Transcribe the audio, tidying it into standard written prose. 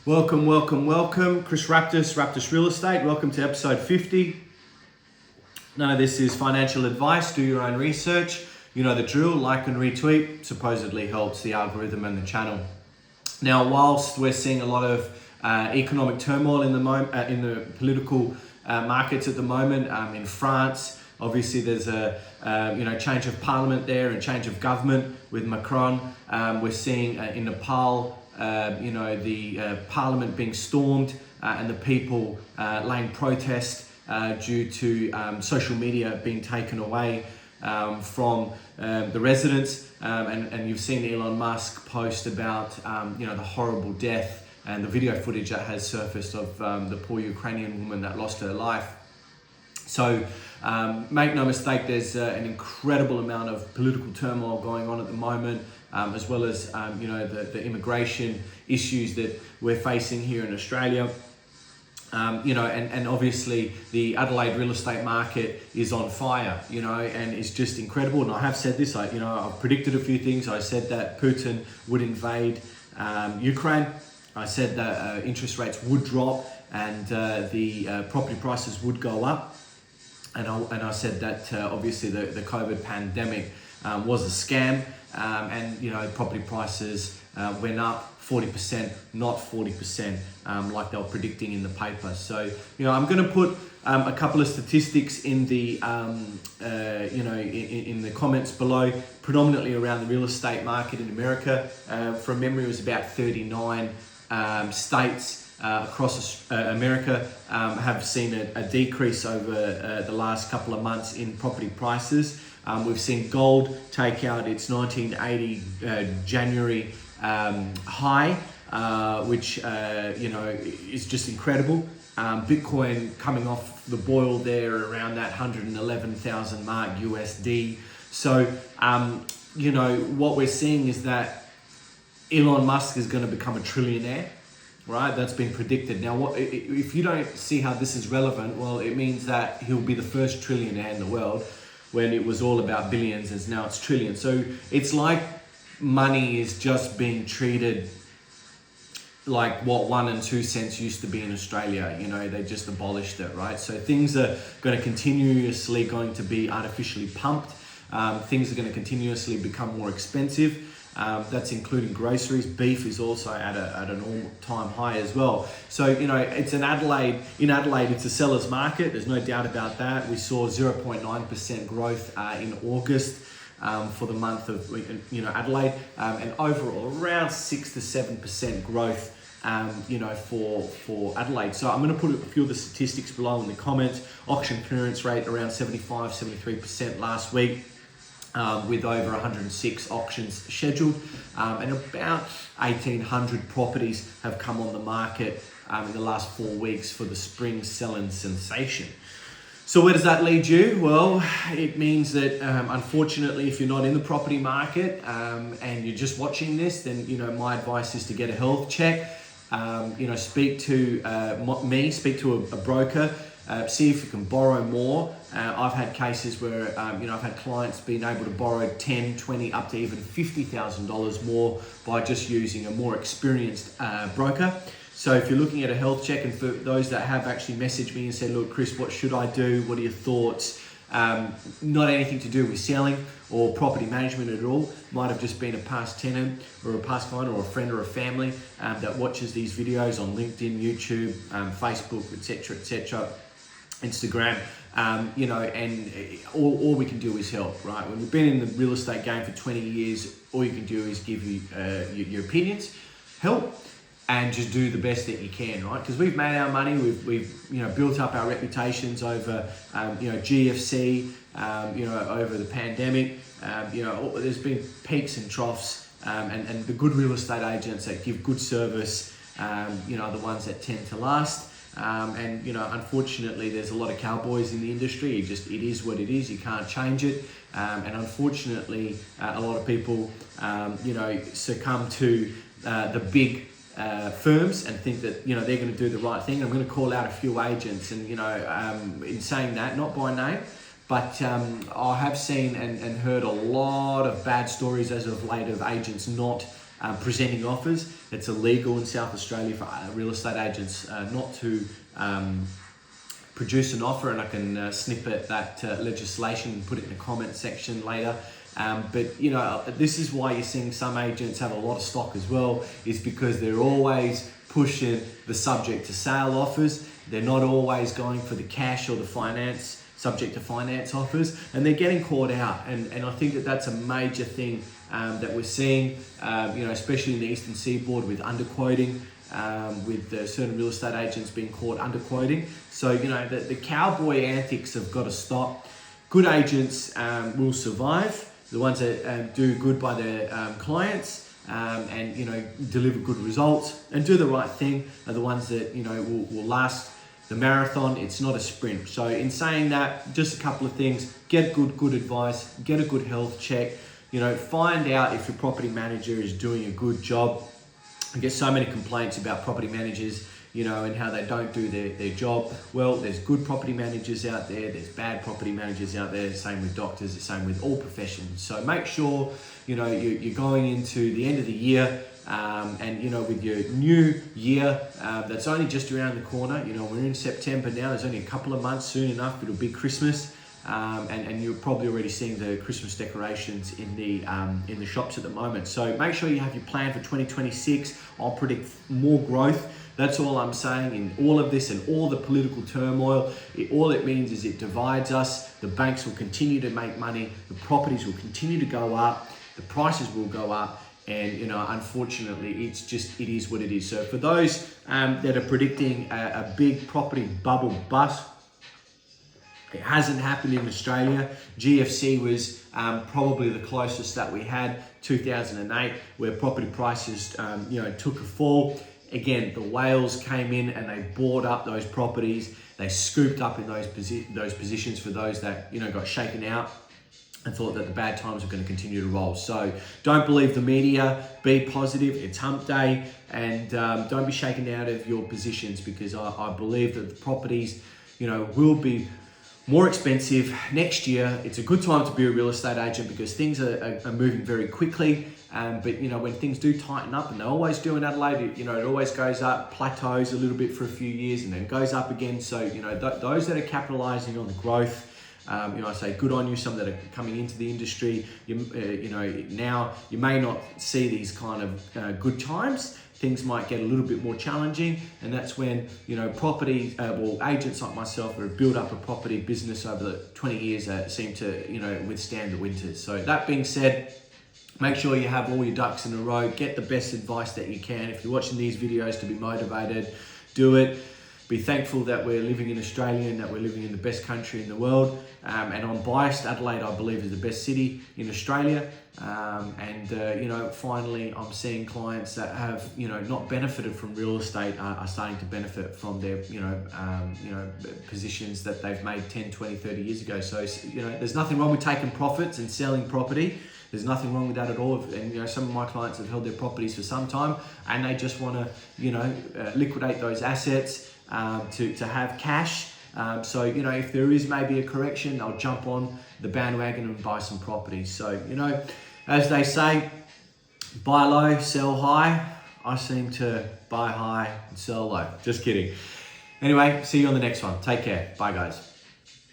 Welcome. Chris Raptus Real Estate. Welcome to episode 50. No, this is financial advice. Do your own research. You know the drill. Like and retweet. Supposedly helps the algorithm and the channel. Now, whilst we're seeing a lot of economic turmoil in the political markets at the moment, in France, obviously there's a change of parliament there and change of government with Macron. We're seeing in Nepal, the parliament being stormed and the people laying protest due to social media being taken away from the residents. And you've seen Elon Musk post about the horrible death and the video footage that has surfaced of the poor Ukrainian woman that lost her life. So make no mistake, there's an incredible amount of political turmoil going on at the moment, as well as the immigration issues that we're facing here in Australia. And obviously the Adelaide real estate market is on fire, and it's just incredible. And I have said this, I've predicted a few things. I said that Putin would invade Ukraine. I said that interest rates would drop and the property prices would go up. And I said that obviously the COVID pandemic was a scam, and property prices went up 40%, not 40%, like they were predicting in the paper. So I'm going to put a couple of statistics in the in the comments below, predominantly around the real estate market in America. From memory, it was about 39 states across America have seen a decrease over the last couple of months in property prices. We've seen gold take out its 1980 January high, which is just incredible. Bitcoin coming off the boil there around that 111,000 mark USD. So what we're seeing is that Elon Musk is going to become a trillionaire. Right, that's been predicted. Now, if you don't see how this is relevant, well, it means that he'll be the first trillionaire in the world when it was all about billions and now it's trillions. So it's like money is just being treated like what 1 and 2 cents used to be in Australia. They just abolished it, right? So things are going to continuously be artificially pumped. Things are going to continuously become more expensive. That's including groceries. Beef is also at an all-time high as well. So, it's in Adelaide, it's a seller's market. There's no doubt about that. We saw 0.9% growth in August for the month of, Adelaide, and overall around 6 to 7% growth, for Adelaide. So I'm going to put a few of the statistics below in the comments. Auction clearance rate around 73% last week. With over 106 auctions scheduled, and about 1,800 properties have come on the market in the last 4 weeks for the spring selling sensation. So where does that lead you? Well, it means that unfortunately, if you're not in the property market and you're just watching this, then my advice is to get a health check. Speak to speak to a broker. See if you can borrow more. I've had cases where, I've had clients being able to borrow 10, 20, up to even $50,000 more by just using a more experienced broker. So if you're looking at a health check, and for those that have actually messaged me and said, look, Chris, what should I do? What are your thoughts? Not anything to do with selling or property management at all. Might have just been a past tenant or a past client or a friend or a family that watches these videos on LinkedIn, YouTube, Facebook, etc., Instagram, and all we can do is help, right? When we've been in the real estate game for 20 years, all you can do is give you your opinions, help, and just do the best that you can, right? Because we've made our money, we've built up our reputations over GFC, over the pandemic. There's been peaks and troughs, and the good real estate agents that give good service, are the ones that tend to last. Unfortunately, there's a lot of cowboys in the industry. It is what it is. You can't change it. And unfortunately, a lot of people, succumb to the big firms and think that they're going to do the right thing. I'm going to call out a few agents, and in saying that, not by name, but I have seen and heard a lot of bad stories as of late of agents not presenting offers. It's illegal in South Australia for real estate agents not to produce an offer, and I can snippet that legislation and put it in the comment section later. But you know, this is why you're seeing some agents have a lot of stock as well, is because they're always pushing the subject to sale offers. They're not always going for the cash or the finance, subject to finance offers, and they're getting caught out. And I think that that's a major thing that we're seeing, you know, especially in the Eastern Seaboard with underquoting, with certain real estate agents being caught underquoting. So, you know, the cowboy antics have got to stop. Good agents will survive. The ones that do good by their clients and, you know, deliver good results and do the right thing are the ones that, you know, will last the marathon. It's not a sprint. So in saying that, just a couple of things: get good advice, get a good health check, you know, find out if your property manager is doing a good job. I get so many complaints about property managers, you know, and how they don't do their job. Well, there's good property managers out there, there's bad property managers out there, same with doctors, the same with all professions. So make sure, you know, you're going into the end of the year, and, you know, with your new year, that's only just around the corner. You know, we're in September now, there's only a couple of months, soon enough, it'll be Christmas. And you're probably already seeing the Christmas decorations in the shops at the moment. So make sure you have your plan for 2026. I'll predict more growth. That's all I'm saying in all of this and all the political turmoil. All it means is it divides us. The banks will continue to make money. The properties will continue to go up. The prices will go up. And, you know, unfortunately, it is what it is. So for those that are predicting a big property bubble bust, it hasn't happened in Australia. GFC was probably the closest that we had, 2008, where property prices, you know, took a fall. Again, the whales came in and they bought up those properties. They scooped up in those positions for those that, you know, got shaken out and thought that the bad times were going to continue to roll. So don't believe the media, be positive, it's hump day, and don't be shaken out of your positions, because I believe that the properties, you know, will be more expensive next year. It's a good time to be a real estate agent because things are moving very quickly. But, you know, when things do tighten up, and they always do in Adelaide, you know, it always goes up, plateaus a little bit for a few years and then goes up again. So, you know, those that are capitalizing on the growth, you know, I say good on you. Some that are coming into the industry, you know, now you may not see these kind of good times. Things might get a little bit more challenging, and that's when, you know, agents like myself that have built up a property business over the 20 years seem to, you know, withstand the winters. So that being said, make sure you have all your ducks in a row. Get the best advice that you can. If you're watching these videos to be motivated, do it. Be thankful that we're living in Australia and that we're living in the best country in the world. And I'm biased. Adelaide, I believe, is the best city in Australia. You know, finally, I'm seeing clients that have, you know, not benefited from real estate are starting to benefit from their, you know, positions that they've made 10, 20, 30 years ago. So, you know, there's nothing wrong with taking profits and selling property. There's nothing wrong with that at all. And, you know, some of my clients have held their properties for some time and they just want to, you know, liquidate those assets to have cash. So, you know, if there is maybe a correction, they'll jump on the bandwagon and buy some properties. So, you know, as they say, buy low, sell high. I seem to buy high and sell low. Just kidding. Anyway, see you on the next one. Take care. Bye, guys.